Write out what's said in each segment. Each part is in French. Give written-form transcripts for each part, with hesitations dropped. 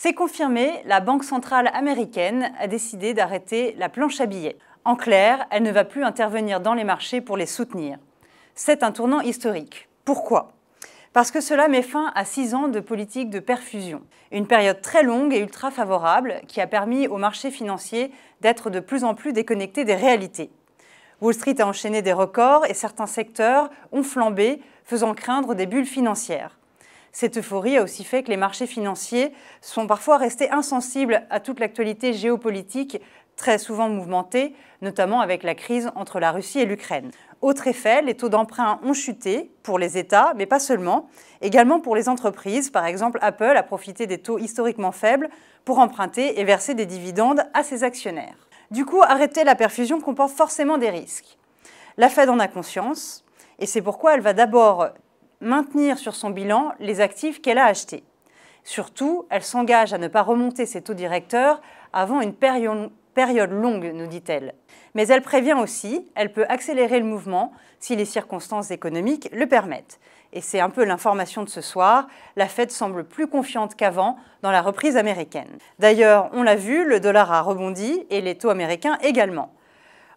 C'est confirmé, la Banque centrale américaine a décidé d'arrêter la planche à billets. En clair, elle ne va plus intervenir dans les marchés pour les soutenir. C'est un tournant historique. Pourquoi ? Parce que cela met fin à 6 ans de politique de perfusion. Une période très longue et ultra favorable qui a permis aux marchés financiers d'être de plus en plus déconnectés des réalités. Wall Street a enchaîné des records et certains secteurs ont flambé, faisant craindre des bulles financières. Cette euphorie a aussi fait que les marchés financiers sont parfois restés insensibles à toute l'actualité géopolitique très souvent mouvementée, notamment avec la crise entre la Russie et l'Ukraine. Autre effet, les taux d'emprunt ont chuté pour les États, mais pas seulement, également pour les entreprises. Par exemple, Apple a profité des taux historiquement faibles pour emprunter et verser des dividendes à ses actionnaires. Du coup, arrêter la perfusion comporte forcément des risques. La Fed en a conscience, et c'est pourquoi elle va d'abord maintenir sur son bilan les actifs qu'elle a achetés. Surtout, elle s'engage à ne pas remonter ses taux directeurs avant une période longue, nous dit-elle. Mais elle prévient aussi, elle peut accélérer le mouvement si les circonstances économiques le permettent. Et c'est un peu l'information de ce soir, la Fed semble plus confiante qu'avant dans la reprise américaine. D'ailleurs, on l'a vu, le dollar a rebondi et les taux américains également.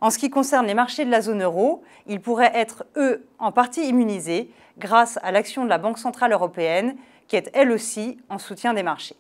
En ce qui concerne les marchés de la zone euro, ils pourraient être, eux, en partie immunisés grâce à l'action de la Banque centrale européenne, qui est elle aussi en soutien des marchés.